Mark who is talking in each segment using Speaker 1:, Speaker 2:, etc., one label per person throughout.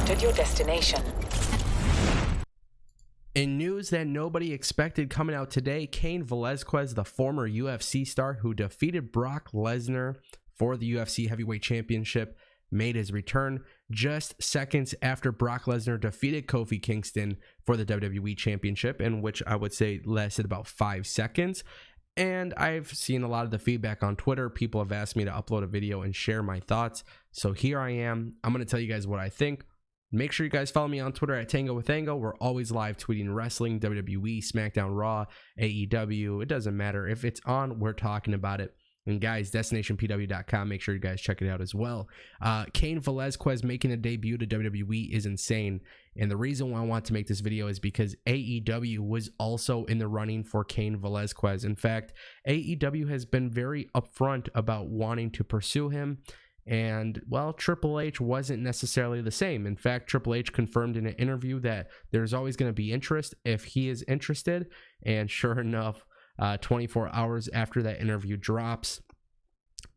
Speaker 1: At your destination.
Speaker 2: In news that nobody expected coming out today, Cain Velasquez, the former UFC star who defeated Brock Lesnar for the UFC Heavyweight Championship, made his return just seconds after Brock Lesnar defeated Kofi Kingston for the WWE Championship, in which I would say lasted about 5 seconds. And I've seen a lot of the feedback on Twitter. People have asked me to upload a video and share my thoughts. So here I am. I'm going to tell you guys what I think. Make sure you guys follow me on Twitter at Tango with Ango. We're always live tweeting wrestling, WWE, Smackdown, Raw, AEW. It doesn't matter. If it's on, we're talking about it. And guys, destinationpw.com. Make sure you guys check it out as well. Cain Velasquez making a debut to WWE is insane. And the reason why I want to make this video is because AEW was also in the running for Cain Velasquez. In fact, AEW has been very upfront about wanting to pursue him. And, well, Triple H wasn't necessarily the same. In fact, Triple H confirmed in an interview that there's always going to be interest if he is interested. And sure enough, 24 hours after that interview drops,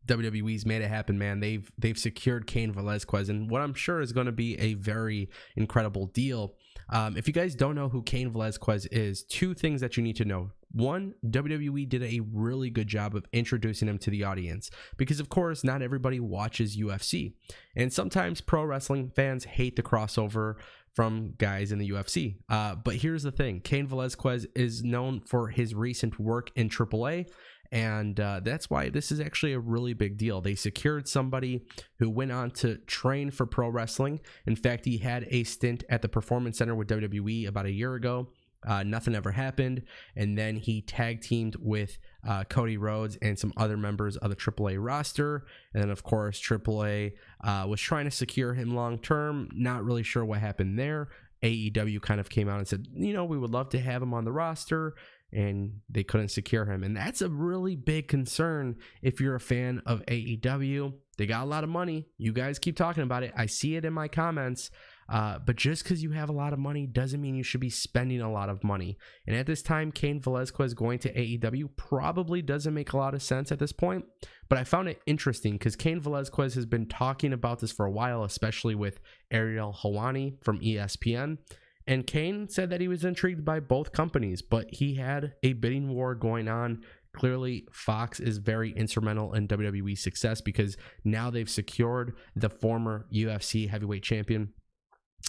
Speaker 2: WWE's made it happen, man. They've secured Cain Velasquez, and what I'm sure is going to be a very incredible deal. If you guys don't know who Cain Velasquez is, 2 things that you need to know. 1, WWE did a really good job of introducing him to the audience because, of course, not everybody watches UFC, and sometimes pro wrestling fans hate the crossover from guys in the UFC. But here's the thing. Cain Velasquez is known for his recent work in AAA, and that's why this is actually a really big deal. They secured somebody who went on to train for pro wrestling. In fact, he had a stint at the Performance Center with WWE about a year ago. Nothing ever happened, and then he tag teamed with Cody Rhodes and some other members of the AAA roster, and then of course AAA was trying to secure him long term. Not really sure what happened there. AEW kind of came out and said, you know, we would love to have him on the roster, and they couldn't secure him, and that's a really big concern if you're a fan of AEW. They got a lot of money. You guys keep talking about it. I see it in my comments. But just because you have a lot of money doesn't mean you should be spending a lot of money. And at this time, Cain Velasquez going to AEW probably doesn't make a lot of sense at this point. But I found it interesting because Cain Velasquez has been talking about this for a while, especially with Ariel Helwani from ESPN. And Cain said that he was intrigued by both companies, but he had a bidding war going on. Clearly, Fox is very instrumental in WWE's success because now they've secured the former UFC heavyweight champion.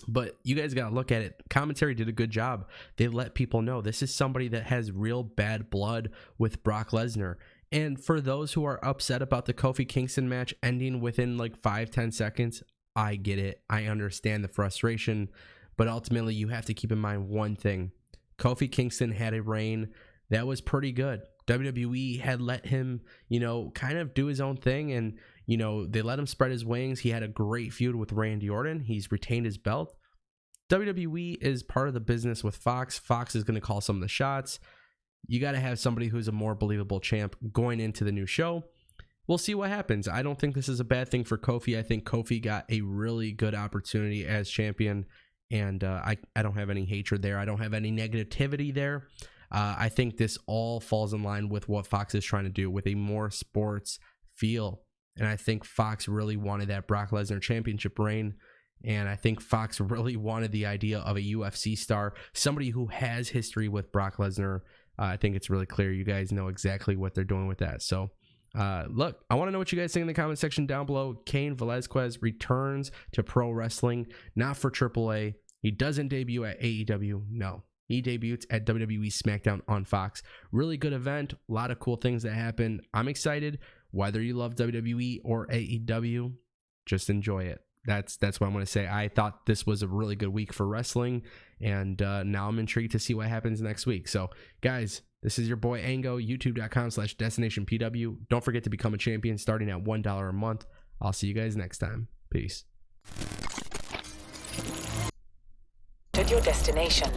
Speaker 2: But you guys got to look at it. Commentary did a good job. They let people know this is somebody that has real bad blood with Brock Lesnar. And for those who are upset about the Kofi Kingston match ending within like 5-10 seconds, I get it. I understand the frustration. But ultimately, you have to keep in mind one thing. Kofi Kingston had a reign that was pretty good. WWE had let him, kind of do his own thing, and they let him spread his wings. He had a great feud with Randy Orton. He's retained his belt. WWE is part of the business with Fox. Fox is going to call some of the shots. You got to have somebody who's a more believable champ going into the new show. We'll see what happens. I don't think this is a bad thing for Kofi. I think Kofi got a really good opportunity as champion, and I don't have any hatred there. I don't have any negativity there. I think this all falls in line with what Fox is trying to do with a more sports feel. And I think Fox really wanted that Brock Lesnar championship reign. And I think Fox really wanted the idea of a UFC star, somebody who has history with Brock Lesnar. I think it's really clear. You guys know exactly what they're doing with that. So, look, I want to know what you guys think in the comment section down below. Cain Velasquez returns to pro wrestling, not for AAA. He doesn't debut at AEW. No. He debuts at WWE Smackdown on Fox. Really good event. A lot of cool things that happen. I'm excited. Whether you love WWE or AEW, just enjoy it. That's what I'm going to say. I thought this was a really good week for wrestling, and now I'm intrigued to see what happens next week. So, guys, this is your boy Ango, youtube.com/destinationpw. Don't forget to become a champion starting at $1 a month. I'll see you guys next time. Peace.
Speaker 1: At your destination.